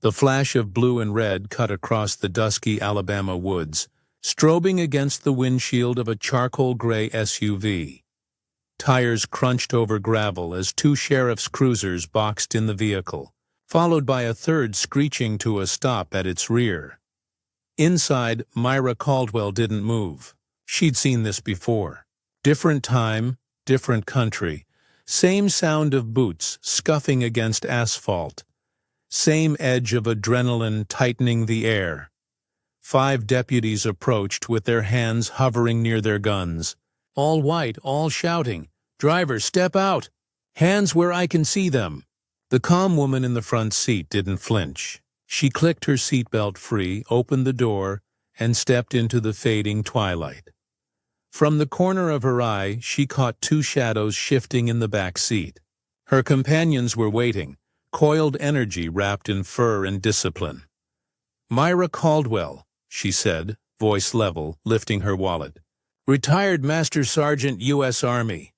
The flash of blue and red cut across the dusky Alabama woods, strobing against the windshield of a charcoal-gray SUV. Tires crunched over gravel as two sheriff's cruisers boxed in the vehicle, followed by a third screeching to a stop at its rear. Inside, Myra Caldwell didn't move. She'd seen this before. Different time, different country, same sound of boots scuffing against asphalt, same edge of adrenaline tightening the air. 5 deputies approached with their hands hovering near their guns. All white, all shouting, "Driver, step out! Hands where I can see them!" The calm woman in the front seat didn't flinch. She clicked her seatbelt free, opened the door, and stepped into the fading twilight. From the corner of her eye, she caught 2 shadows shifting in the back seat. Her companions were waiting, coiled energy wrapped in fur and discipline. "Myra Caldwell," she said, voice level, lifting her wallet. "Retired Master Sergeant, U.S. Army."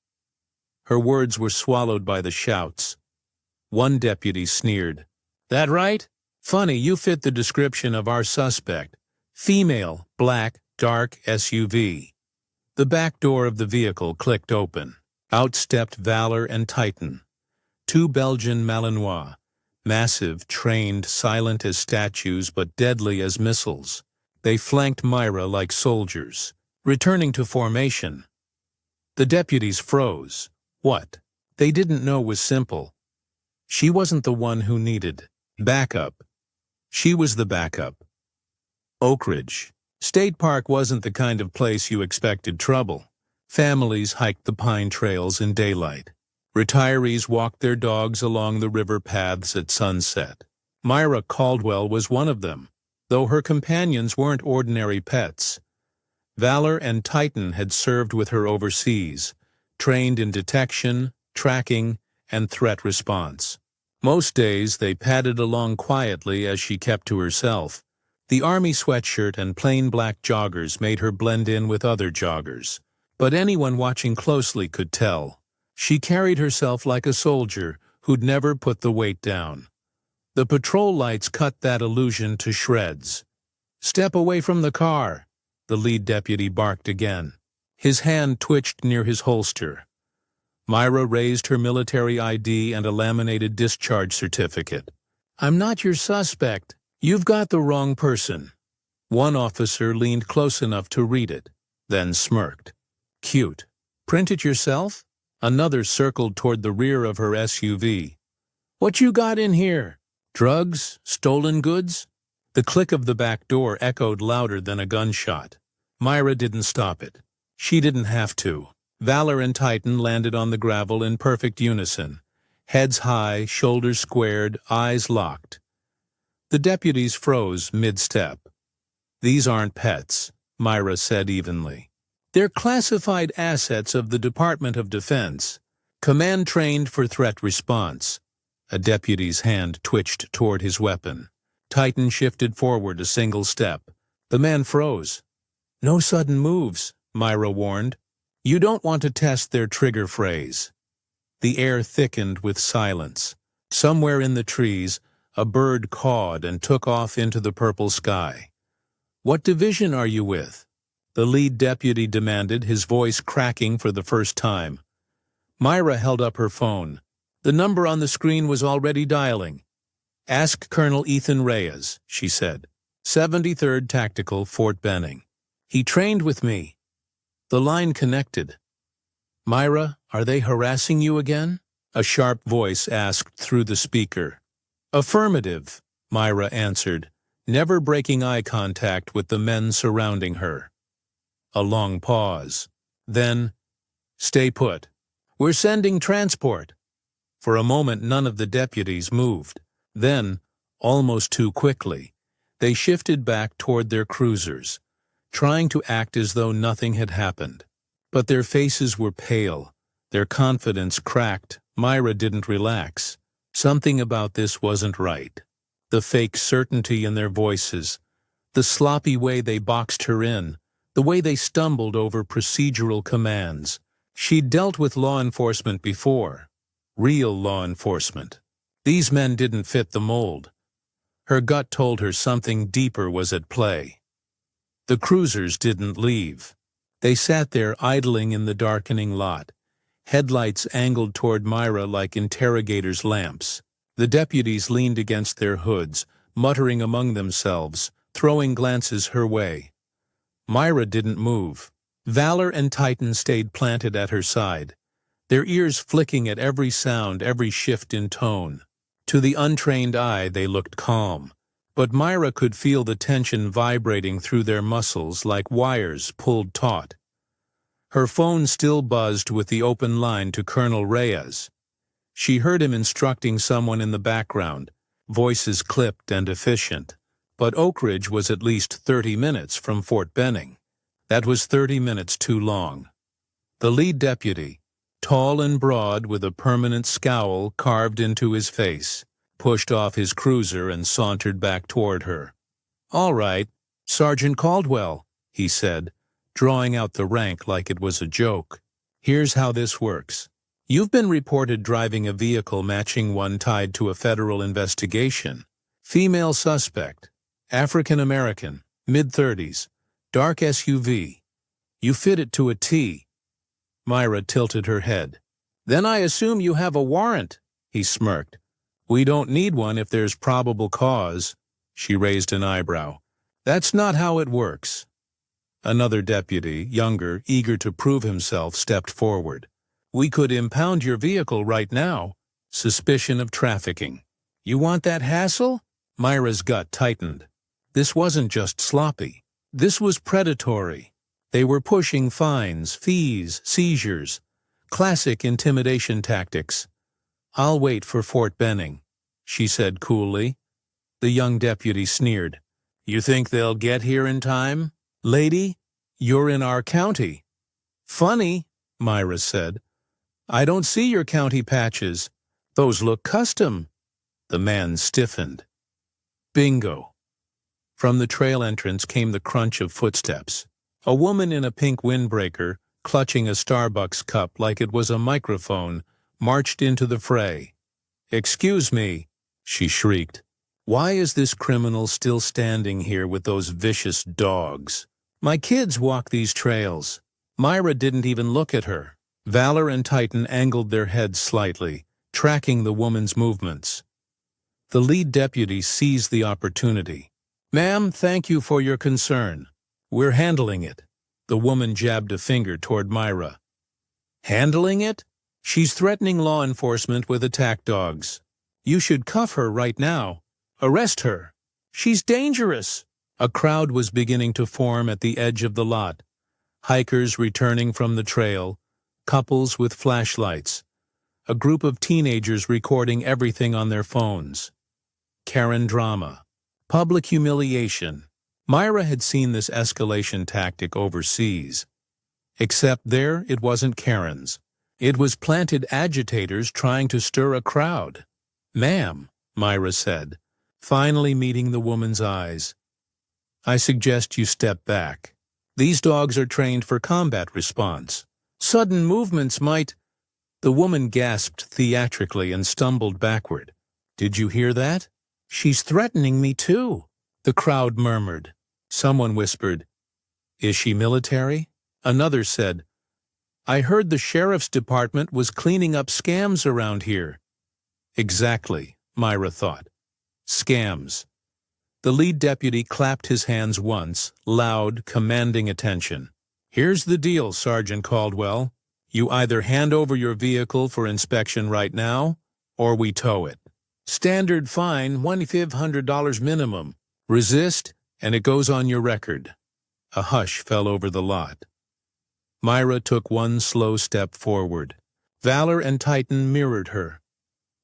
Her words were swallowed by the shouts. One deputy sneered. "That right? Funny, you fit the description of our suspect. Female, black, dark SUV." The back door of the vehicle clicked open. Out stepped Valor and Titan, 2 Belgian Malinois, massive, trained, silent as statues but deadly as missiles. They flanked Myra like soldiers, returning to formation. The deputies froze. What they didn't know was simple. She wasn't the one who needed backup. She was the backup. Oakridge State Park wasn't the kind of place you expected trouble. Families hiked the pine trails in daylight. Retirees walked their dogs along the river paths at sunset. Myra Caldwell was one of them, though her companions weren't ordinary pets. Valor and Titan had served with her overseas, trained in detection, tracking, and threat response. Most days they padded along quietly as she kept to herself. The army sweatshirt and plain black joggers made her blend in with other joggers, but anyone watching closely could tell. She carried herself like a soldier who'd never put the weight down. The patrol lights cut that illusion to shreds. "Step away from the car," the lead deputy barked again. His hand twitched near his holster. Myra raised her military ID and a laminated discharge certificate. "I'm not your suspect. You've got the wrong person." One officer leaned close enough to read it, then smirked. "Cute. Print it yourself?" Another circled toward the rear of her SUV. "What you got in here? Drugs? Stolen goods?" The click of the back door echoed louder than a gunshot. Myra didn't stop it. She didn't have to. Valor and Titan landed on the gravel in perfect unison, heads high, shoulders squared, eyes locked. The deputies froze mid-step. "These aren't pets," Myra said evenly. "They're classified assets of the Department of Defense, command-trained for threat response." A deputy's hand twitched toward his weapon. Titan shifted forward a single step. The man froze. "No sudden moves," Myra warned. "You don't want to test their trigger phrase." The air thickened with silence. Somewhere in the trees, a bird cawed and took off into the purple sky. "What division are you with?" the lead deputy demanded, his voice cracking for the first time. Myra held up her phone. The number on the screen was already dialing. "Ask Colonel Ethan Reyes," she said. 73rd Tactical, Fort Benning. "He trained with me." The line connected. "Myra, are they harassing you again?" a sharp voice asked through the speaker. "Affirmative," Myra answered, never breaking eye contact with the men surrounding her. A long pause. Then, "Stay put. We're sending transport." For a moment none of the deputies moved. Then, almost too quickly, they shifted back toward their cruisers, trying to act as though nothing had happened. But their faces were pale, their confidence cracked. Myra didn't relax. Something about this wasn't right. The fake certainty in their voices, the sloppy way they boxed her in, the way they stumbled over procedural commands. She'd dealt with law enforcement before. Real law enforcement. These men didn't fit the mold. Her gut told her something deeper was at play. The cruisers didn't leave. They sat there idling in the darkening lot, headlights angled toward Myra like interrogators' lamps. The deputies leaned against their hoods, muttering among themselves, throwing glances her way. Myra didn't move. Valor and Titan stayed planted at her side, their ears flicking at every sound, every shift in tone. To the untrained eye they looked calm, but Myra could feel the tension vibrating through their muscles like wires pulled taut. Her phone still buzzed with the open line to Colonel Reyes. She heard him instructing someone in the background, voices clipped and efficient. But Oakridge was at least 30 minutes from Fort Benning. That was 30 minutes too long. The lead deputy, tall and broad with a permanent scowl carved into his face, pushed off his cruiser and sauntered back toward her. "All right, Sergeant Caldwell," he said, drawing out the rank like it was a joke. "Here's how this works. You've been reported driving a vehicle matching one tied to a federal investigation. Female suspect, African-American, mid-30s, dark SUV. You fit it to a T." Myra tilted her head. "Then I assume you have a warrant," he smirked. "We don't need one if there's probable cause." She raised an eyebrow. "That's not how it works." Another deputy, younger, eager to prove himself, stepped forward. "We could impound your vehicle right now. Suspicion of trafficking." "You want that hassle?" Myra's gut tightened. This wasn't just sloppy. This was predatory. They were pushing fines, fees, seizures. Classic intimidation tactics. "I'll wait for Fort Benning," she said coolly. The young deputy sneered. "You think they'll get here in time? Lady, you're in our county." "Funny," Myra said. "I don't see your county patches. Those look custom." The man stiffened. Bingo. From the trail entrance came the crunch of footsteps. A woman in a pink windbreaker, clutching a Starbucks cup like it was a microphone, marched into the fray. "Excuse me," she shrieked. "Why is this criminal still standing here with those vicious dogs? My kids walk these trails." Myra didn't even look at her. Valor and Titan angled their heads slightly, tracking the woman's movements. The lead deputy seized the opportunity. "Ma'am, thank you for your concern. We're handling it." The woman jabbed a finger toward Myra. "Handling it? She's threatening law enforcement with attack dogs. You should cuff her right now. Arrest her. She's dangerous." A crowd was beginning to form at the edge of the lot. Hikers returning from the trail, couples with flashlights, a group of teenagers recording everything on their phones. Karen drama. Public humiliation. Myra had seen this escalation tactic overseas. Except there it wasn't Karen's. It was planted agitators trying to stir a crowd. "Ma'am," Myra said, finally meeting the woman's eyes, "I suggest you step back. These dogs are trained for combat response. Sudden movements might—" The woman gasped theatrically and stumbled backward. "Did you hear that? She's threatening me too," the crowd murmured. Someone whispered, "Is she military?" Another said, "I heard the sheriff's department was cleaning up scams around here." Exactly, Myra thought. Scams. The lead deputy clapped his hands once, loud, commanding attention. "Here's the deal, Sergeant Caldwell. You either hand over your vehicle for inspection right now, or we tow it. Standard fine, $1,500 minimum. Resist, and it goes on your record." A hush fell over the lot. Myra took one slow step forward. Valor and Titan mirrored her.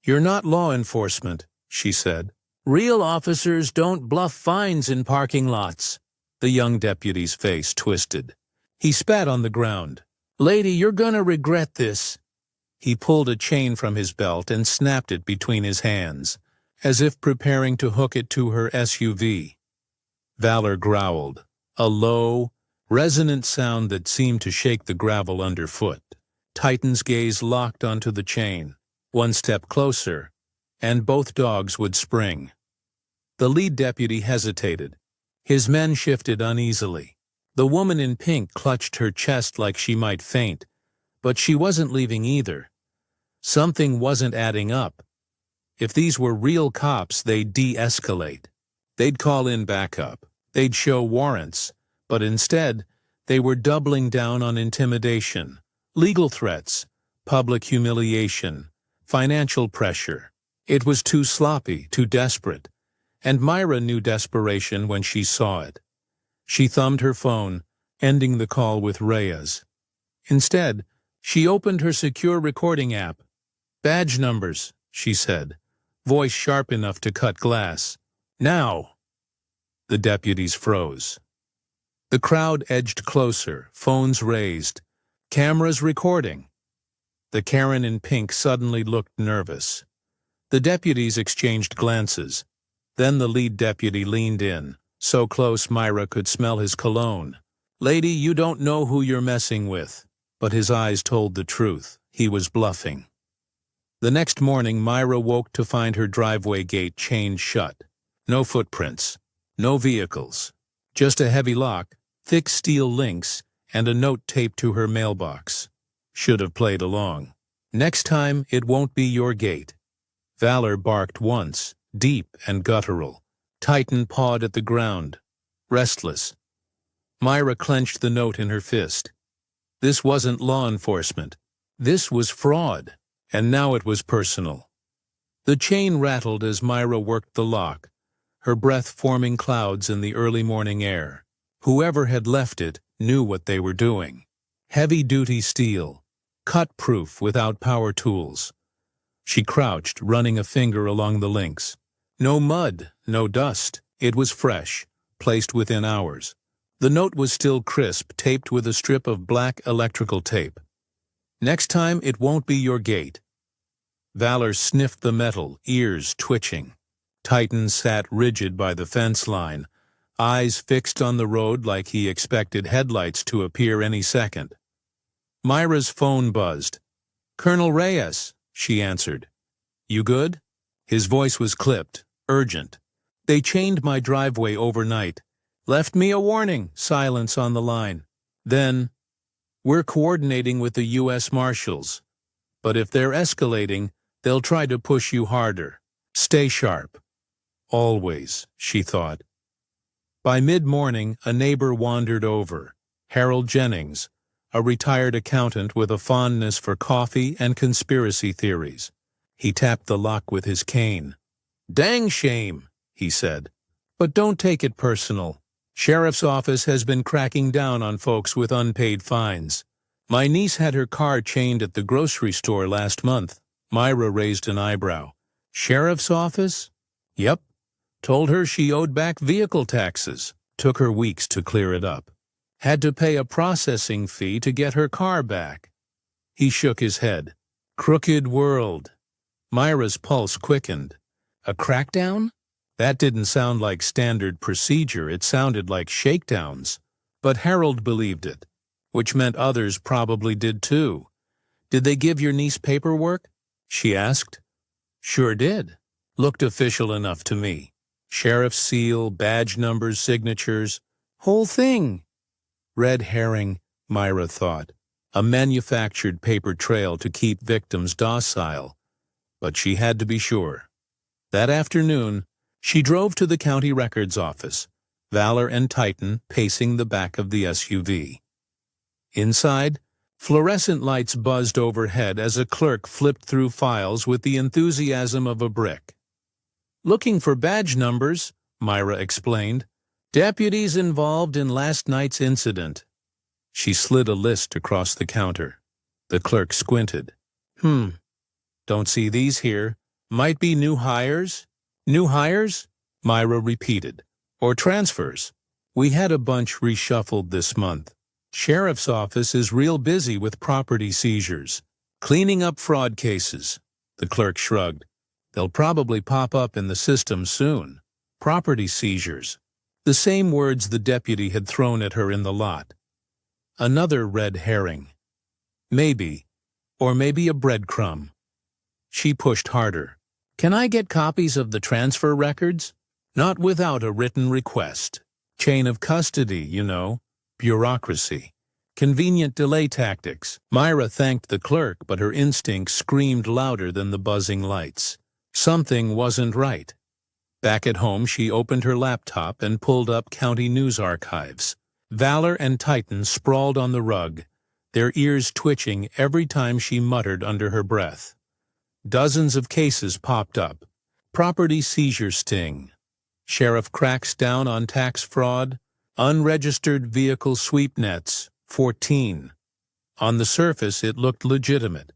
"You're not law enforcement," she said. "Real officers don't bluff fines in parking lots." The young deputy's face twisted. He spat on the ground. "Lady, you're gonna regret this." He pulled a chain from his belt and snapped it between his hands, as if preparing to hook it to her SUV. Valor growled, a low, resonant sound that seemed to shake the gravel underfoot. Titan's gaze locked onto the chain. One step closer, and both dogs would spring. The lead deputy hesitated. His men shifted uneasily. The woman in pink clutched her chest like she might faint, but she wasn't leaving either. Something wasn't adding up. If these were real cops, they'd de-escalate. They'd call in backup. They'd show warrants. But instead, they were doubling down on intimidation, legal threats, public humiliation, financial pressure. It was too sloppy, too desperate. And Myra knew desperation when she saw it. She thumbed her phone, ending the call with Reyes. Instead, she opened her secure recording app. "Badge numbers," she said, voice sharp enough to cut glass. "Now!" The deputies froze. The crowd edged closer, phones raised, cameras recording. The Karen in pink suddenly looked nervous. The deputies exchanged glances. Then the lead deputy leaned in, so close Myra could smell his cologne. "Lady, you don't know who you're messing with." But his eyes told the truth. He was bluffing. The next morning, Myra woke to find her driveway gate chained shut. No footprints, no vehicles, just a heavy lock, thick steel links, and a note taped to her mailbox. Should have played along. "Next time, it won't be your gate." Valor barked once, deep and guttural. Titan pawed at the ground, restless. Myra clenched the note in her fist. This wasn't law enforcement. This was fraud, and now it was personal. The chain rattled as Myra worked the lock, her breath forming clouds in the early morning air. Whoever had left it knew what they were doing. Heavy-duty steel, cut-proof without power tools. She crouched, running a finger along the links. No mud, no dust. It was fresh, placed within hours. The note was still crisp, taped with a strip of black electrical tape. "Next time, it won't be your gate." Valor sniffed the metal, ears twitching. Titan sat rigid by the fence line, eyes fixed on the road like he expected headlights to appear any second. Myra's phone buzzed. "Colonel Reyes," she answered. "You good?" His voice was clipped, urgent. "They chained my driveway overnight. Left me a warning." Silence on the line. Then, "We're coordinating with the U.S. Marshals. But if they're escalating, they'll try to push you harder. Stay sharp." Always, she thought. By mid-morning, a neighbor wandered over. Harold Jennings, a retired accountant with a fondness for coffee and conspiracy theories. He tapped the lock with his cane. "Dang shame," he said. "But don't take it personal. Sheriff's office has been cracking down on folks with unpaid fines. My niece had her car chained at the grocery store last month." Myra raised an eyebrow. "Sheriff's office?" "Yep. Told her she owed back vehicle taxes. Took her weeks to clear it up. Had to pay a processing fee to get her car back." He shook his head. "Crooked world." Myra's pulse quickened. A crackdown? That didn't sound like standard procedure, it sounded like shakedowns. But Harold believed it, which meant others probably did too. "Did they give your niece paperwork?" she asked. "Sure did. Looked official enough to me. Sheriff's seal, badge numbers, signatures. Whole thing." Red herring, Myra thought. A manufactured paper trail to keep victims docile. But she had to be sure. That afternoon, she drove to the county records office, Valor and Titan pacing the back of the SUV. Inside, fluorescent lights buzzed overhead as a clerk flipped through files with the enthusiasm of a brick. "Looking for badge numbers," Myra explained. "Deputies involved in last night's incident." She slid a list across the counter. The clerk squinted. Don't see these here. Might be new hires?" "New hires?" Myra repeated. "Or transfers. We had a bunch reshuffled this month. Sheriff's office is real busy with property seizures. Cleaning up fraud cases." The clerk shrugged. "They'll probably pop up in the system soon. Property seizures." The same words the deputy had thrown at her in the lot. Another red herring. Maybe, or maybe a breadcrumb. She pushed harder. "Can I get copies of the transfer records?" Not without a written request. Chain of custody, you know. Bureaucracy. Convenient delay tactics. Myra thanked the clerk, but her instincts screamed louder than the buzzing lights. Something wasn't right. Back at home, she opened her laptop and pulled up county news archives. Valor and Titan sprawled on the rug, their ears twitching every time she muttered under her breath. Dozens of cases popped up. Property seizure sting. Sheriff cracks down on tax fraud. Unregistered vehicle sweep nets, 14. On the surface, it looked legitimate.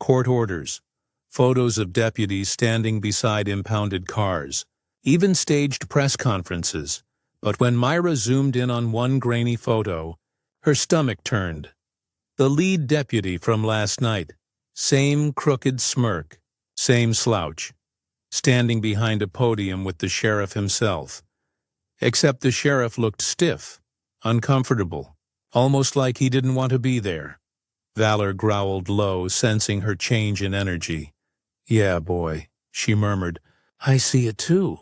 Court orders. Photos of deputies standing beside impounded cars. Even staged press conferences. But when Myra zoomed in on one grainy photo, her stomach turned. The lead deputy from last night. Same crooked smirk. Same slouch. Standing behind a podium with the sheriff himself. Except the sheriff looked stiff, uncomfortable, almost like he didn't want to be there. Valor growled low, sensing her change in energy. "Yeah, boy," she murmured. "I see it too."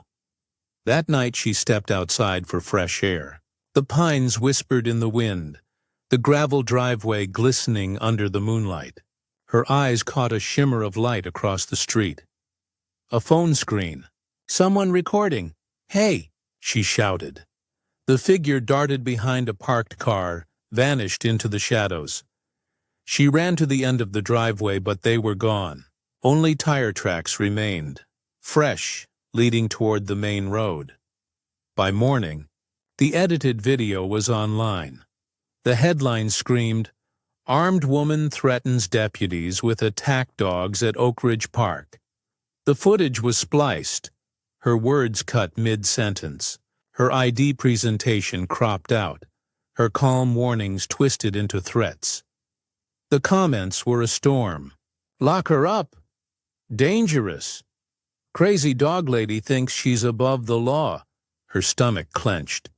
That night she stepped outside for fresh air. The pines whispered in the wind, the gravel driveway glistening under the moonlight. Her eyes caught a shimmer of light across the street. A phone screen. "Someone recording. Hey!" she shouted. The figure darted behind a parked car, vanished into the shadows. She ran to the end of the driveway, but they were gone. Only tire tracks remained, fresh, leading toward the main road. By morning, the edited video was online. The headline screamed, "Armed woman threatens deputies with attack dogs at Oakridge Park." The footage was spliced, her words cut mid-sentence, her ID presentation cropped out, her calm warnings twisted into threats. The comments were a storm. "Lock her up. Dangerous. Crazy dog lady thinks she's above the law." Her stomach clenched.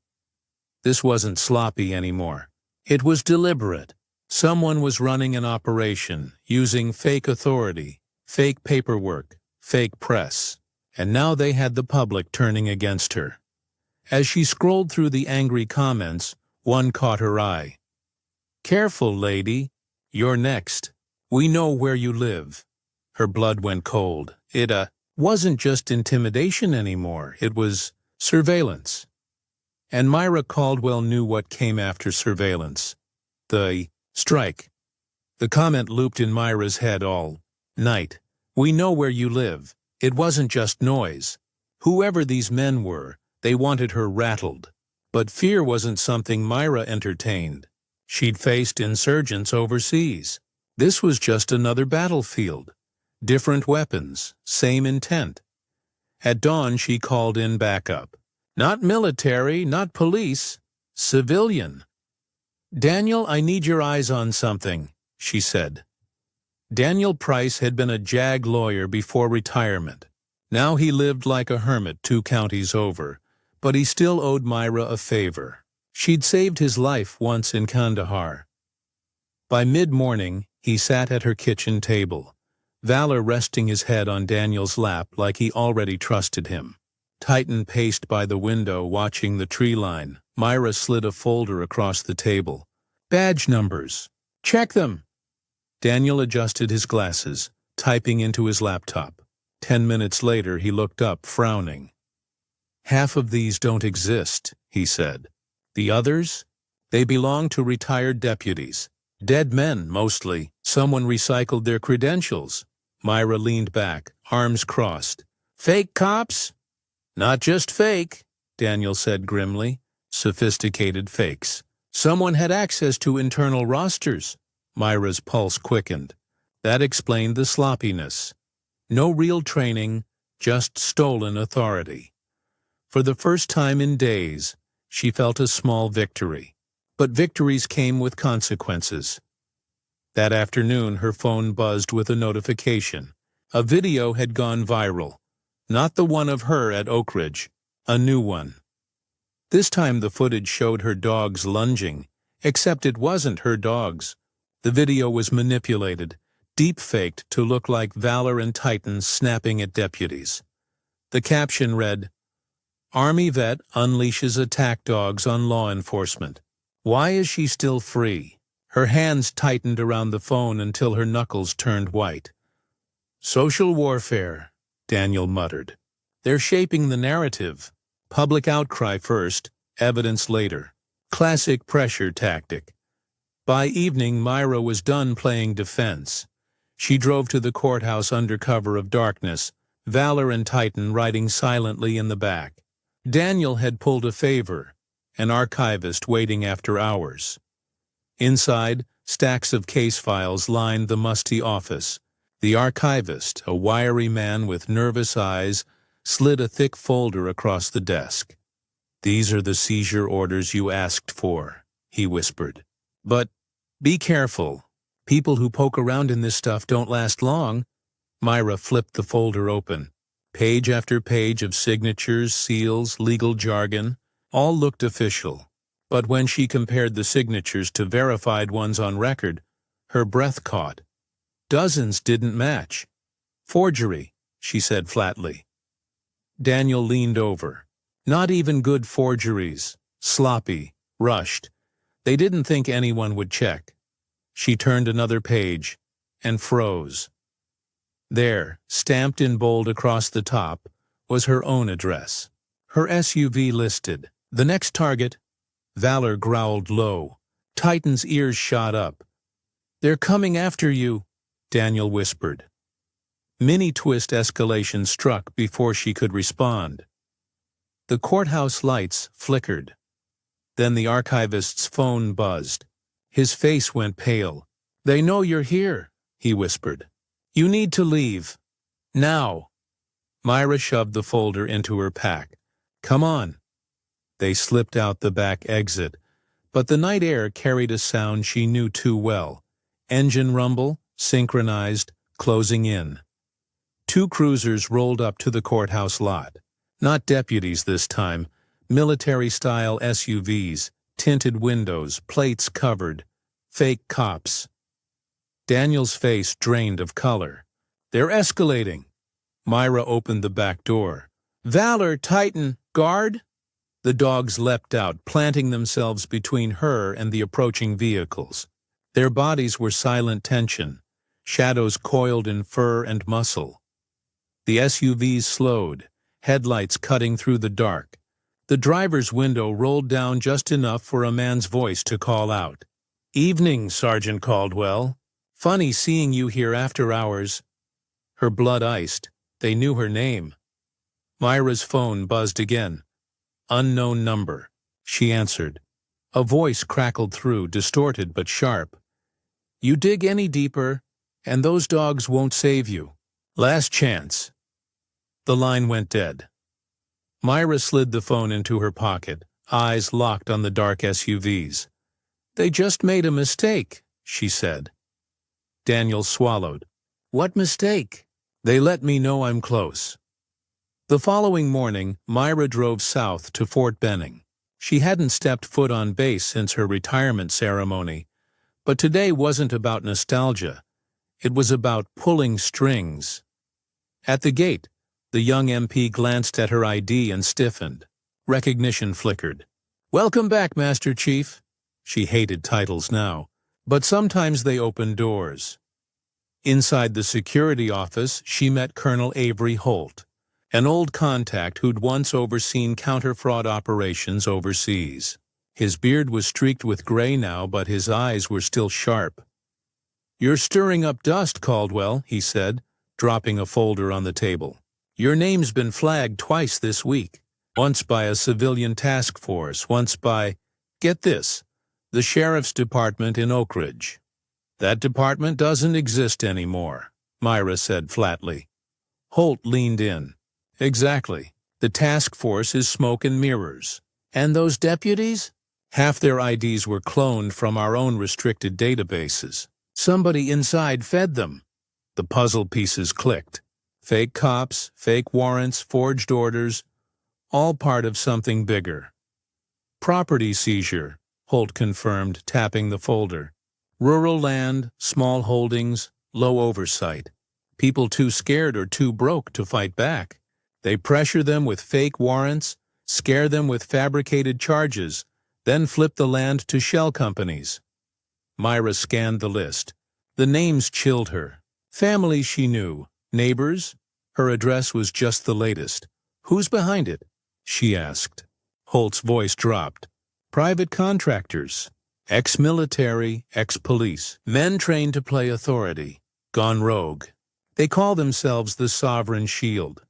This wasn't sloppy anymore. It was deliberate. Someone was running an operation, using fake authority, fake paperwork, fake press. And now they had the public turning against her. As she scrolled through the angry comments, one caught her eye. "Careful, lady. You're next. We know where you live." Her blood went cold. It wasn't just intimidation anymore. It was surveillance. And Myra Caldwell knew what came after surveillance. The strike. The comment looped in Myra's head all night. "We know where you live." It wasn't just noise. Whoever these men were, they wanted her rattled. But fear wasn't something Myra entertained. She'd faced insurgents overseas. This was just another battlefield. Different weapons, same intent. At dawn, she called in backup. "Not military, not police, civilian." "Daniel, I need your eyes on something," she said. Daniel Price had been a JAG lawyer before retirement. Now he lived like a hermit 2 counties over, but he still owed Myra a favor. She'd saved his life once in Kandahar. By mid-morning, he sat at her kitchen table, Valor resting his head on Daniel's lap like he already trusted him. Titan paced by the window, watching the tree line. Myra slid a folder across the table. "Badge numbers. Check them." Daniel adjusted his glasses, typing into his laptop. 10 minutes later, he looked up, frowning. "Half of these don't exist," he said. "The others? They belong to retired deputies. Dead men, mostly. Someone recycled their credentials." Myra leaned back, arms crossed. "Fake cops?" "Not just fake," Daniel said grimly. "Sophisticated fakes. Someone had access to internal rosters." Myra's pulse quickened. That explained the sloppiness. No real training, just stolen authority. For the first time in days, she felt a small victory. But victories came with consequences. That afternoon, her phone buzzed with a notification. A video had gone viral. Not the one of her at Oakridge, a new one. This time the footage showed her dogs lunging, except it wasn't her dogs. The video was manipulated, deep-faked to look like Valor and Titan snapping at deputies. The caption read, Army vet unleashes attack dogs on law enforcement. Why is she still free? Her hands tightened around the phone until her knuckles turned white. Social warfare, Daniel muttered. They're shaping the narrative. Public outcry first, evidence later. Classic pressure tactic. By evening, Myra was done playing defense. She drove to the courthouse under cover of darkness, Valor and Titan riding silently in the back. Daniel had pulled a favor, an archivist waiting after hours. Inside, stacks of case files lined the musty office. The archivist, a wiry man with nervous eyes, slid a thick folder across the desk. "These are the seizure orders you asked for," he whispered. "But be careful. People who poke around in this stuff don't last long." Myra flipped the folder open. Page after page of signatures, seals, legal jargon, all looked official. But when she compared the signatures to verified ones on record, her breath caught. Dozens didn't match. "Forgery," she said flatly. Daniel leaned over. Not even good forgeries. Sloppy, rushed. They didn't think anyone would check. She turned another page and froze. There, stamped in bold across the top, was her own address. Her SUV listed. The next target. Valor growled low. Titan's ears shot up. "They're coming after you," Daniel whispered. Mini-twist escalation struck before she could respond. The courthouse lights flickered. Then the archivist's phone buzzed. His face went pale. "They know you're here," he whispered. "You need to leave. Now." Myra shoved the folder into her pack. "Come on." They slipped out the back exit, but the night air carried a sound she knew too well. Engine rumble, synchronized, closing in. Two cruisers rolled up to the courthouse lot. Not deputies this time, military-style SUVs, tinted windows, plates covered, fake cops. Daniel's face drained of color. "They're escalating." Myra opened the back door. "Valor, Titan, guard!" The dogs leapt out, planting themselves between her and the approaching vehicles. Their bodies were silent tension, shadows coiled in fur and muscle. The SUVs slowed, headlights cutting through the dark. The driver's window rolled down just enough for a man's voice to call out. "Evening, Sergeant Caldwell. Funny seeing you here after hours." Her blood iced. They knew her name. Myra's phone buzzed again. Unknown number. She answered. A voice crackled through, distorted but sharp. "You dig any deeper, and those dogs won't save you. Last chance." The line went dead. Myra slid the phone into her pocket, eyes locked on the dark SUVs. "They just made a mistake," she said. Daniel swallowed. "What mistake?" "They let me know I'm close." The following morning, Myra drove south to Fort Benning. She hadn't stepped foot on base since her retirement ceremony, but today wasn't about nostalgia. It was about pulling strings. At the gate, the young MP glanced at her ID and stiffened. Recognition flickered. "Welcome back, Master Chief." She hated titles now, but sometimes they opened doors. Inside the security office, she met Colonel Avery Holt, an old contact who'd once overseen counter-fraud operations overseas. His beard was streaked with gray now, but his eyes were still sharp. "You're stirring up dust, Caldwell," he said, dropping a folder on the table. "Your name's been flagged twice this week, once by a civilian task force, once by, get this, the Sheriff's Department in Oakridge." "That department doesn't exist anymore," Myra said flatly. Holt leaned in. "Exactly. The task force is smoke and mirrors. And those deputies? Half their IDs were cloned from our own restricted databases. Somebody inside fed them." The puzzle pieces clicked. Fake cops, fake warrants, forged orders, all part of something bigger. "Property seizure," Holt confirmed, tapping the folder. "Rural land, small holdings, low oversight. People too scared or too broke to fight back. They pressure them with fake warrants, scare them with fabricated charges, then flip the land to shell companies. Myra scanned the list. The names chilled her. Families she knew, neighbors. Her address was just the latest. "Who's behind it?" she asked. Holt's voice dropped. "Private contractors. Ex-military, ex-police. Men trained to play authority. Gone rogue. They call themselves the Sovereign Shield."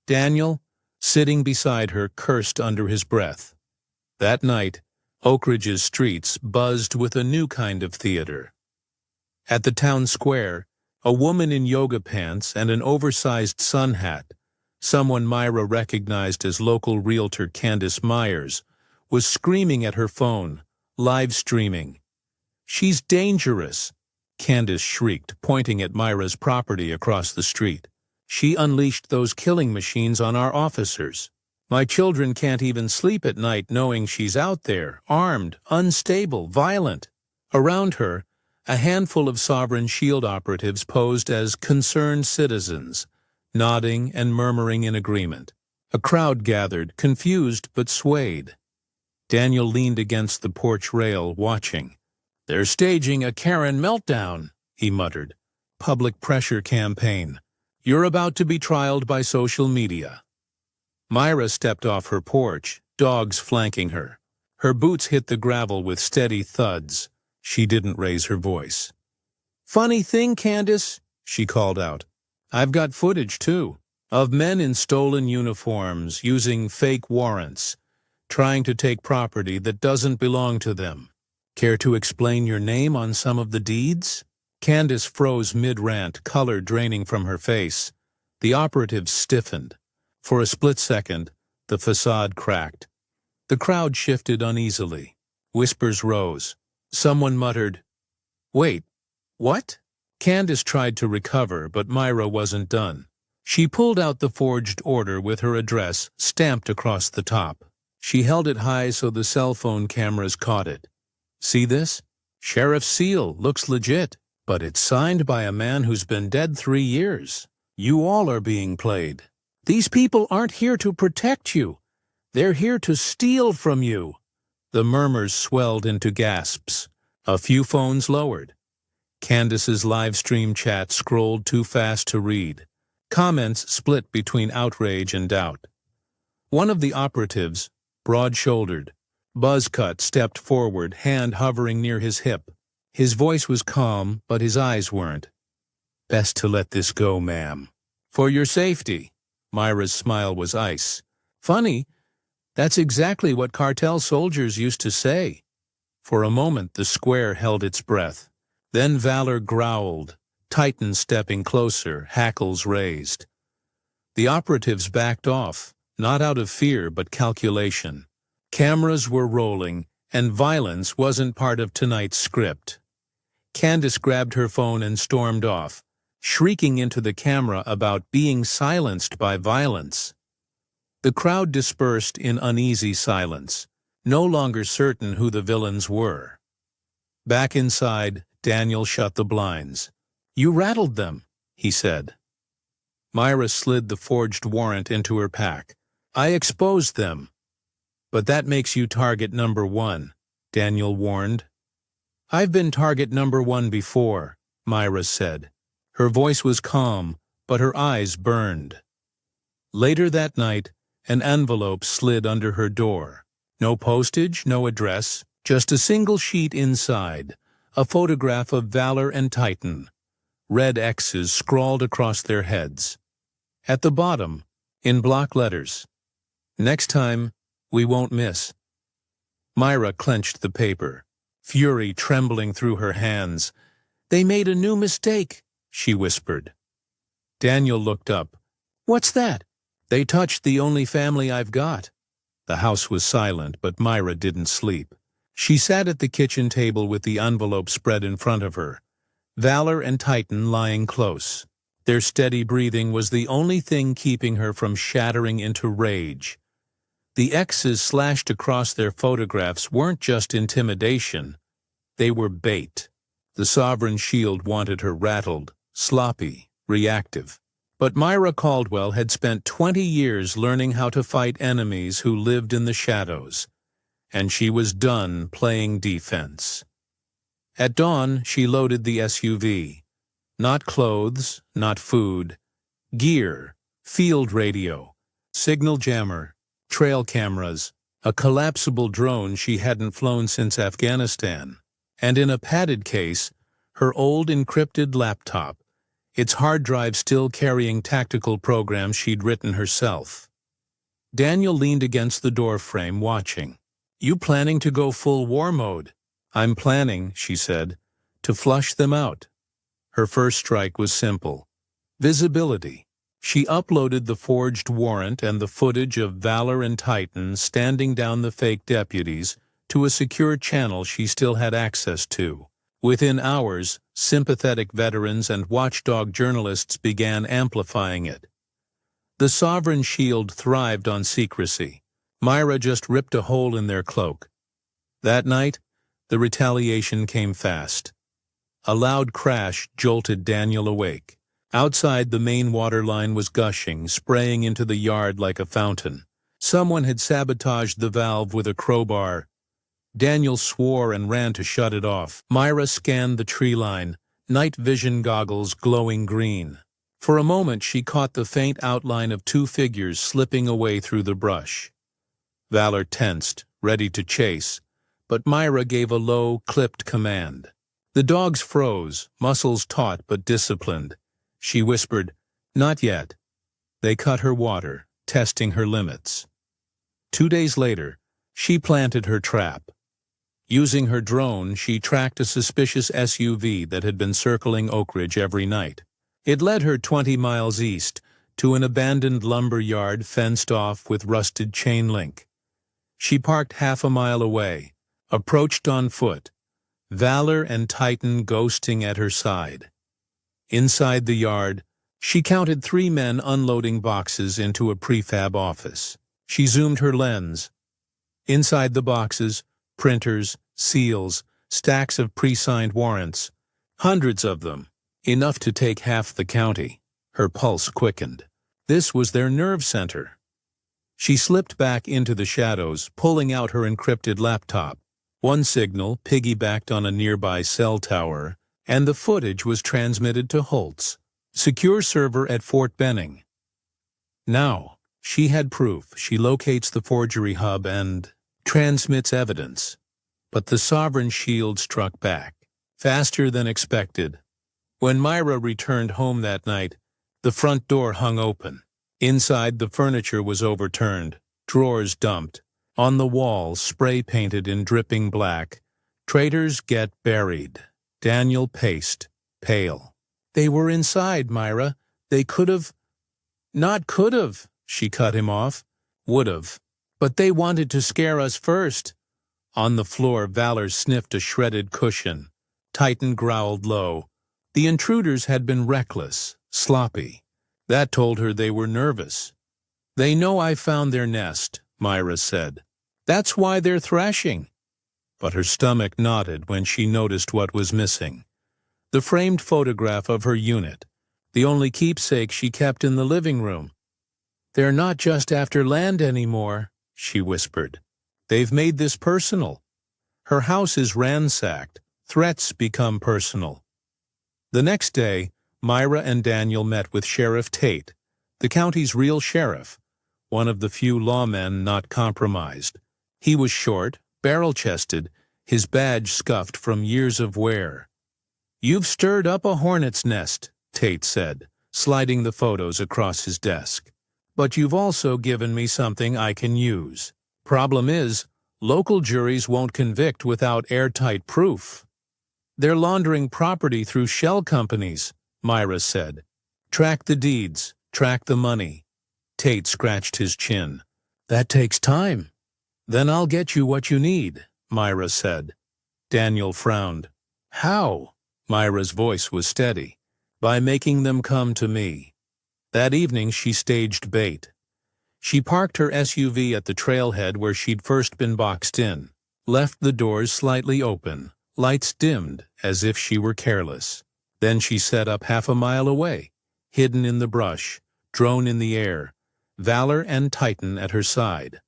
Daniel, sitting beside her, cursed under his breath. That night, Oakridge's streets buzzed with a new kind of theater. At the town square, a woman in yoga pants and an oversized sun hat, someone Myra recognized as local realtor Candace Myers, was screaming at her phone, live streaming. "She's dangerous," Candace shrieked, pointing at Myra's property across the street. "She unleashed those killing machines on our officers. My children can't even sleep at night knowing she's out there, armed, unstable, violent." Around her, a handful of Sovereign Shield operatives posed as concerned citizens, nodding and murmuring in agreement. A crowd gathered, confused but swayed. Daniel leaned against the porch rail, watching. "They're staging a Karen meltdown," he muttered. "Public pressure campaign. You're about to be trialed by social media." Myra stepped off her porch, dogs flanking her. Her boots hit the gravel with steady thuds. She didn't raise her voice. "Funny thing, Candace," she called out. "I've got footage, too, of men in stolen uniforms using fake warrants, trying to take property that doesn't belong to them. Care to explain your name on some of the deeds?" Candace froze mid-rant, color draining from her face. The operatives stiffened. For a split second, the facade cracked. The crowd shifted uneasily. Whispers rose. Someone muttered, "Wait, what?" Candace tried to recover, but Myra wasn't done. She pulled out the forged order with her address stamped across the top. She held it high so the cell phone cameras caught it. "See this? Sheriff's seal, looks legit, but it's signed by a man who's been dead 3 years. You all are being played. These people aren't here to protect you. They're here to steal from you." The murmurs swelled into gasps. A few phones lowered. Candace's live stream chat scrolled too fast to read. Comments split between outrage and doubt. One of the operatives, broad-shouldered, buzz-cut, stepped forward, hand hovering near his hip. His voice was calm, but his eyes weren't. "Best to let this go, ma'am." "For your safety." Myra's smile was ice. "Funny, that's exactly what cartel soldiers used to say." For a moment the square held its breath. Then Valor growled, Titan stepping closer, hackles raised. The operatives backed off, not out of fear but calculation. Cameras were rolling, and violence wasn't part of tonight's script. Candace grabbed her phone and stormed off, shrieking into the camera about being silenced by violence. The crowd dispersed in uneasy silence, no longer certain who the villains were. Back inside, Daniel shut the blinds. "You rattled them," he said. Myra slid the forged warrant into her pack. "I exposed them." "But that makes you target number 1, Daniel warned. "I've been target number 1 before," Myra said. Her voice was calm, but her eyes burned. Later that night, an envelope slid under her door. No postage, no address, just a single sheet inside, a photograph of Valor and Titan. Red X's scrawled across their heads. At the bottom, in block letters, "Next time, we won't miss." Myra clenched the paper, fury trembling through her hands. "They made a new mistake," she whispered. Daniel looked up. "What's that?" "They touched the only family I've got." The house was silent, but Myra didn't sleep. She sat at the kitchen table with the envelope spread in front of her, Valor and Titan lying close. Their steady breathing was the only thing keeping her from shattering into rage. The X's slashed across their photographs weren't just intimidation. They were bait. The Sovereign Shield wanted her rattled, sloppy, reactive. But Myra Caldwell had spent 20 years learning how to fight enemies who lived in the shadows, and she was done playing defense. At dawn, she loaded the SUV. Not clothes, not food. Gear, field radio, signal jammer, trail cameras, a collapsible drone she hadn't flown since Afghanistan, and in a padded case, her old encrypted laptop, its hard drive still carrying tactical programs she'd written herself. Daniel leaned against the doorframe, watching. "You planning to go full war mode?" "I'm planning," she said, "to flush them out." Her first strike was simple. Visibility. She uploaded the forged warrant and the footage of Valor and Titan standing down the fake deputies to a secure channel she still had access to. Within hours, sympathetic veterans and watchdog journalists began amplifying it. The Sovereign Shield thrived on secrecy. Myra just ripped a hole in their cloak. That night, the retaliation came fast. A loud crash jolted Daniel awake. Outside, the main water line was gushing, spraying into the yard like a fountain. Someone had sabotaged the valve with a crowbar. Daniel swore and ran to shut it off. Myra scanned the tree line, night vision goggles glowing green. For a moment, she caught the faint outline of two figures slipping away through the brush. Valor tensed, ready to chase, but Myra gave a low, clipped command. The dogs froze, muscles taut but disciplined. She whispered, "Not yet." They cut her water, testing her limits. 2 days later, she planted her trap. Using her drone, she tracked a suspicious SUV that had been circling Oakridge every night. It led her 20 miles east, to an abandoned lumber yard fenced off with rusted chain link. She parked half a mile away, approached on foot, Valor and Titan ghosting at her side. Inside the yard, she counted 3 men unloading boxes into a prefab office. She zoomed her lens. Inside the boxes, printers, seals, stacks of pre-signed warrants, hundreds of them, enough to take half the county. Her pulse quickened. This was their nerve center. She slipped back into the shadows, pulling out her encrypted laptop. One signal piggybacked on a nearby cell tower, and the footage was transmitted to Holt's secure server at Fort Benning. Now, she had proof. She locates the forgery hub and transmits evidence. But the Sovereign Shield struck back, faster than expected. When Myra returned home that night, the front door hung open. Inside, the furniture was overturned, drawers dumped. On the wall, spray-painted in dripping black, "Traitors get buried." Daniel paced, pale. "They were inside, Myra. They could've—" "Not could've," she cut him off. "Would've. But they wanted to scare us first." On the floor, Valor sniffed a shredded cushion. Titan growled low. The intruders had been reckless, sloppy. That told her they were nervous. "They know I found their nest," Myra said. "That's why they're thrashing." But her stomach knotted when she noticed what was missing. The framed photograph of her unit, the only keepsake she kept in the living room. "They're not just after land anymore," she whispered. "They've made this personal. Her house is ransacked. Threats become personal." The next day, Myra and Daniel met with Sheriff Tate, the county's real sheriff, one of the few lawmen not compromised. He was short, barrel-chested, his badge scuffed from years of wear. "You've stirred up a hornet's nest," Tate said, sliding the photos across his desk. "But you've also given me something I can use. Problem is, local juries won't convict without airtight proof." "They're laundering property through shell companies," Myra said. "Track the deeds, track the money." Tate scratched his chin. "That takes time." "Then I'll get you what you need," Myra said. Daniel frowned. "How?" Myra's voice was steady. "By making them come to me." That evening she staged bait. She parked her SUV at the trailhead where she'd first been boxed in, left the doors slightly open, lights dimmed as if she were careless. Then she set up half a mile away, hidden in the brush, drone in the air, Valor and Titan at her side.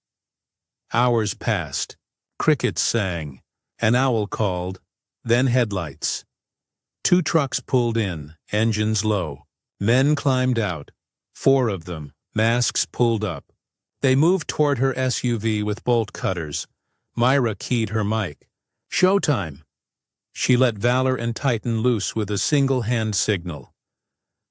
Hours passed. Crickets sang. An owl called. Then headlights. 2 trucks pulled in, engines low. Men climbed out. 4 of them, masks pulled up. They moved toward her SUV with bolt cutters. Myra keyed her mic. "Showtime!" She let Valor and Titan loose with a single hand signal.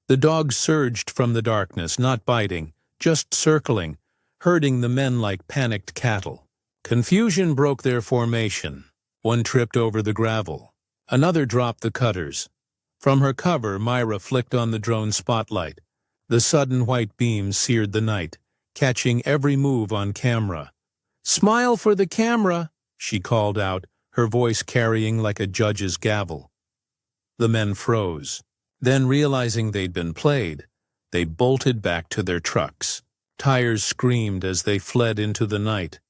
The dogs surged from the darkness, not biting, just circling, herding the men like panicked cattle. Confusion broke their formation. One tripped over the gravel. Another dropped the cutters. From her cover, Myra flicked on the drone spotlight. The sudden white beam seared the night, catching every move on camera. "Smile for the camera," she called out, her voice carrying like a judge's gavel. The men froze. Then, realizing they'd been played, they bolted back to their trucks. Tires screamed as they fled into the night.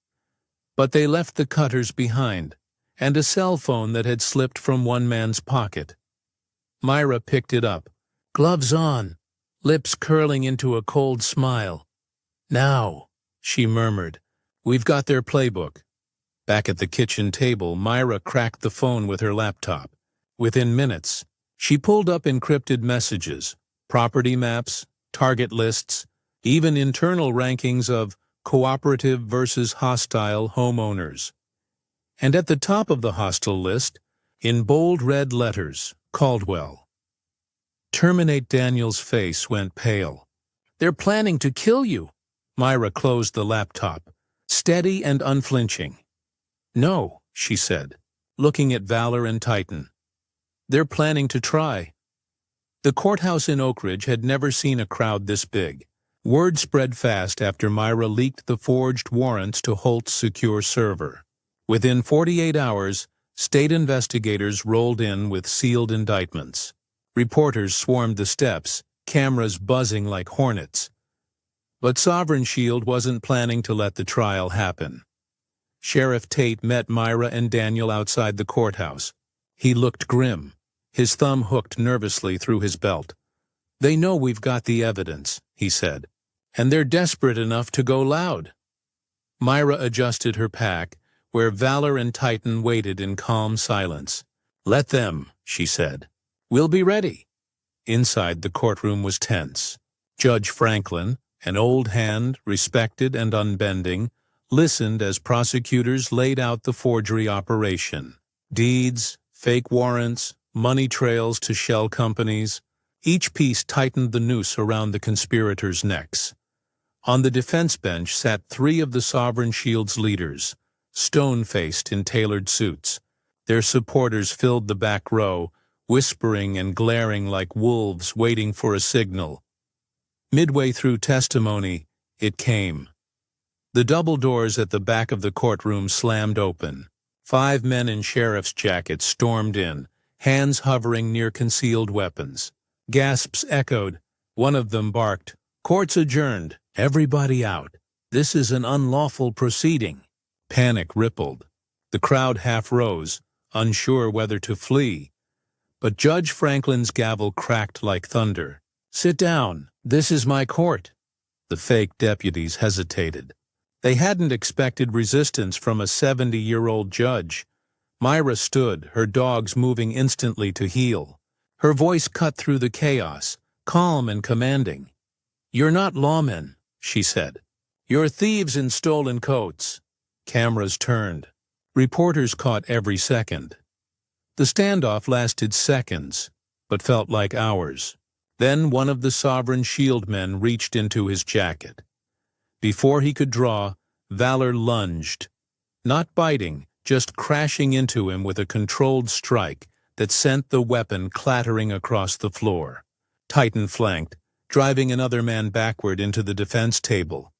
But they left the cutters behind, and a cell phone that had slipped from one man's pocket. Myra picked it up, gloves on, lips curling into a cold smile. "Now," she murmured, "we've got their playbook." Back at the kitchen table, Myra cracked the phone with her laptop. Within minutes, she pulled up encrypted messages, property maps, target lists, even internal rankings of cooperative versus hostile homeowners. And at the top of the hostile list, in bold red letters, Caldwell. Terminate Daniel's face went pale. "They're planning to kill you." Myra closed the laptop, steady and unflinching. "No," she said, looking at Valor and Titan. "They're planning to try." The courthouse in Oakridge had never seen a crowd this big. Word spread fast after Myra leaked the forged warrants to Holt's secure server. Within 48 hours, state investigators rolled in with sealed indictments. Reporters swarmed the steps, cameras buzzing like hornets. But Sovereign Shield wasn't planning to let the trial happen. Sheriff Tate met Myra and Daniel outside the courthouse. He looked grim, his thumb hooked nervously through his belt. "They know we've got the evidence," he said, "and they're desperate enough to go loud." Myra adjusted her pack, where Valor and Titan waited in calm silence. "Let them," she said. "We'll be ready." Inside, the courtroom was tense. Judge Franklin, an old hand, respected and unbending, listened as prosecutors laid out the forgery operation. Deeds, fake warrants, money trails to shell companies. Each piece tightened the noose around the conspirators' necks. On the defense bench sat 3 of the Sovereign Shield's leaders, stone-faced in tailored suits. Their supporters filled the back row, whispering and glaring like wolves waiting for a signal. Midway through testimony, it came. The double doors at the back of the courtroom slammed open. 5 men in sheriff's jackets stormed in, hands hovering near concealed weapons. Gasps echoed. One of them barked, "Court's adjourned. Everybody out. This is an unlawful proceeding." Panic rippled. The crowd half rose, unsure whether to flee. But Judge Franklin's gavel cracked like thunder. "Sit down. This is my court." The fake deputies hesitated. They hadn't expected resistance from a 70-year-old judge. Myra stood, her dogs moving instantly to heel. Her voice cut through the chaos, calm and commanding. "You're not lawmen," she said. "You're thieves in stolen coats." Cameras turned. Reporters caught every second. The standoff lasted seconds, but felt like hours. Then one of the Sovereign Shield men reached into his jacket. Before he could draw, Valor lunged, not biting, just crashing into him with a controlled strike that sent the weapon clattering across the floor. Titan flanked, driving another man backward into the defense table.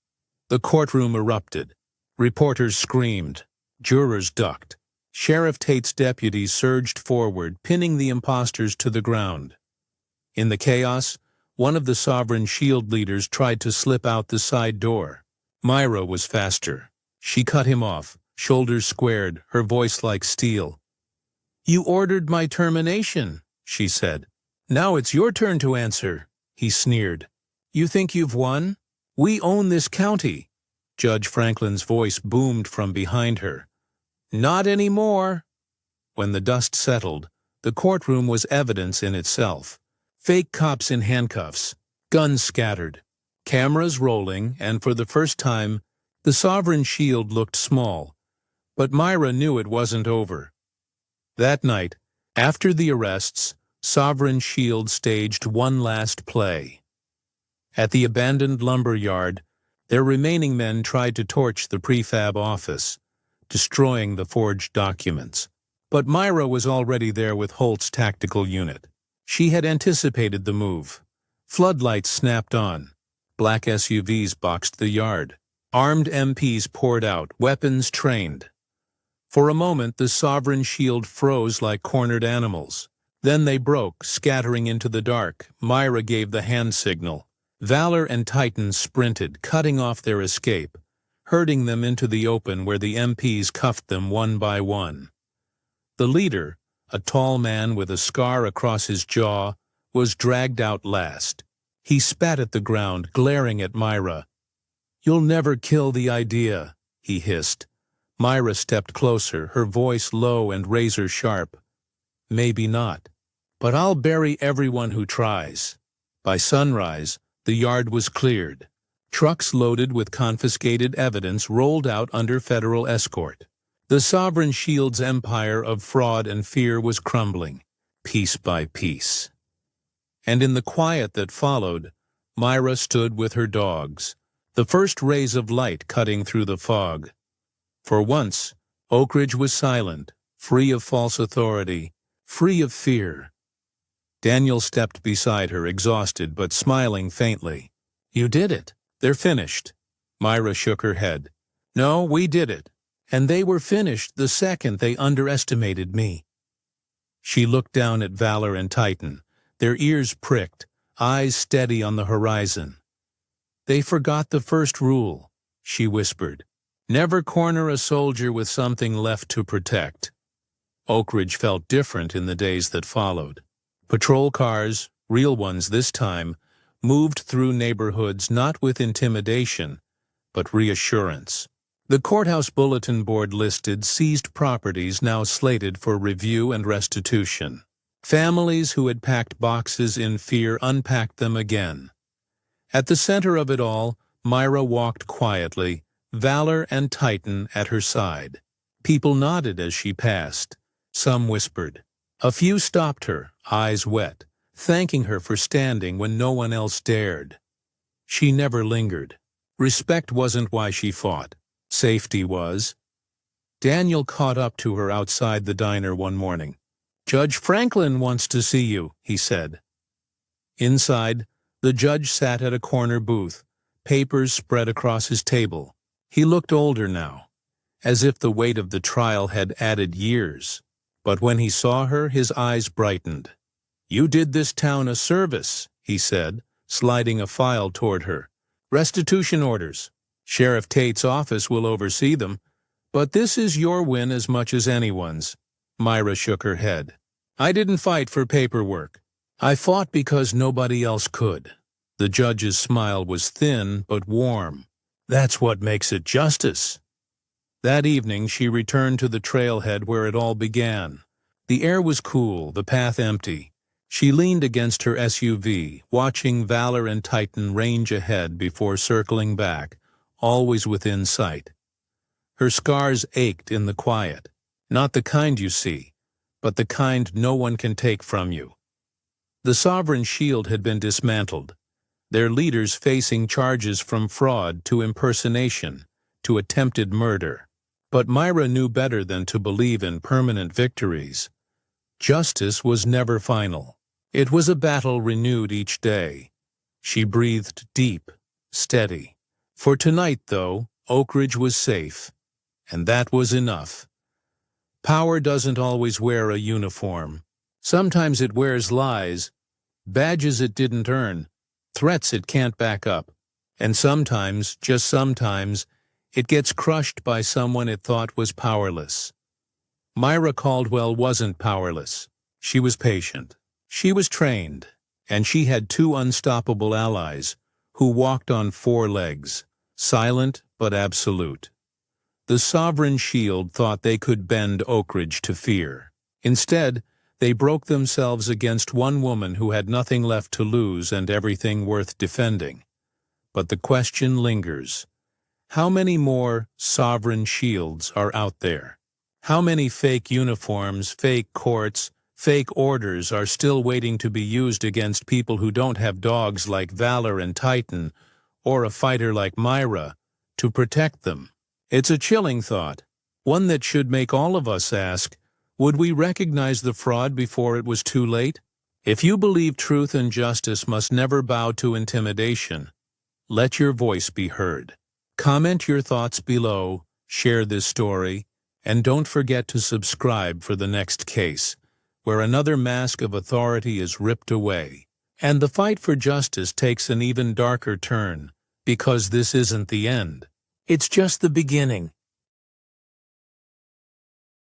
The courtroom erupted. Reporters screamed. Jurors ducked. Sheriff Tate's deputies surged forward, pinning the imposters to the ground. In the chaos, one of the Sovereign Shield leaders tried to slip out the side door. Myra was faster. She cut him off, shoulders squared, her voice like steel. "You ordered my termination," she said. "Now it's your turn to answer." he sneered. "You think you've won? We own this county." Judge Franklin's voice boomed from behind her. "Not anymore." When the dust settled, the courtroom was evidence in itself. Fake cops in handcuffs, guns scattered, cameras rolling, and for the first time, the sovereign shield looked small. But Myra knew it wasn't over. That night, after the arrests, Sovereign Shield staged one last play. At the abandoned lumber yard, their remaining men tried to torch the prefab office, destroying the forged documents. But Myra was already there with Holt's tactical unit. She had anticipated the move. Floodlights snapped on. Black SUVs boxed the yard. Armed MPs poured out, weapons trained. For a moment, the Sovereign Shield froze like cornered animals. Then they broke, scattering into the dark. Myra gave the hand signal. Valor and Titan sprinted, cutting off their escape, herding them into the open where the MPs cuffed them one by one. The leader, a tall man with a scar across his jaw, was dragged out last. He spat at the ground, glaring at Myra. "You'll never kill the idea," he hissed. Myra stepped closer, her voice low and razor-sharp. "Maybe not. But I'll bury everyone who tries." By sunrise, the yard was cleared. Trucks loaded with confiscated evidence rolled out under federal escort. The Sovereign Shield's empire of fraud and fear was crumbling, piece by piece. And in the quiet that followed, Myra stood with her dogs, the first rays of light cutting through the fog. For once, Oakridge was silent, free of false authority, free of fear. Daniel stepped beside her, exhausted but smiling faintly. "You did it. They're finished." Myra shook her head. "No, we did it. And they were finished the second they underestimated me." She looked down at Valor and Titan, their ears pricked, eyes steady on the horizon. "They forgot the first rule," she whispered. "Never corner a soldier with something left to protect." Oakridge felt different in the days that followed. Patrol cars, real ones this time, moved through neighborhoods not with intimidation, but reassurance. The courthouse bulletin board listed seized properties now slated for review and restitution. Families who had packed boxes in fear unpacked them again. At the center of it all, Myra walked quietly, Valor and Titan at her side. People nodded as she passed. Some whispered. A few stopped her, eyes wet, thanking her for standing when no one else dared. She never lingered. Respect wasn't why she fought. Safety was. Daniel caught up to her outside the diner one morning. "Judge Franklin wants to see you," he said. Inside, the judge sat at a corner booth, papers spread across his table. He looked older now, as if the weight of the trial had added years. But when he saw her, his eyes brightened. "You did this town a service," he said, sliding a file toward her. "Restitution orders. Sheriff Tate's office will oversee them, but this is your win as much as anyone's." Myra shook her head. "I didn't fight for paperwork. I fought because nobody else could." The judge's smile was thin but warm. "That's what makes it justice." That evening she returned to the trailhead where it all began. The air was cool, the path empty. She leaned against her SUV, watching Valor and Titan range ahead before circling back, always within sight. Her scars ached in the quiet, not the kind you see, but the kind no one can take from you. The Sovereign Shield had been dismantled, their leaders facing charges from fraud to impersonation to attempted murder. But Myra knew better than to believe in permanent victories. Justice was never final. It was a battle renewed each day. She breathed deep, steady. For tonight, though, Oakridge was safe, and that was enough. Power doesn't always wear a uniform. Sometimes it wears lies, badges it didn't earn, threats it can't back up. And sometimes, just sometimes, it gets crushed by someone it thought was powerless. Myra Caldwell wasn't powerless. She was patient. She was trained. and she had two unstoppable allies, who walked on four legs, silent but absolute. The sovereign shield thought they could bend Oakridge to fear. Instead, they broke themselves against one woman who had nothing left to lose and everything worth defending. But the question lingers. How many more sovereign shields are out there? How many fake uniforms, fake courts, fake orders are still waiting to be used against people who don't have dogs like Valor and Titan, or a fighter like Myra, to protect them? It's a chilling thought, one that should make all of us ask, would we recognize the fraud before it was too late? If you believe truth and justice must never bow to intimidation, let your voice be heard. Comment your thoughts below, share this story, and don't forget to subscribe for the next case, where another mask of authority is ripped away, and the fight for justice takes an even darker turn, because this isn't the end. It's just the beginning.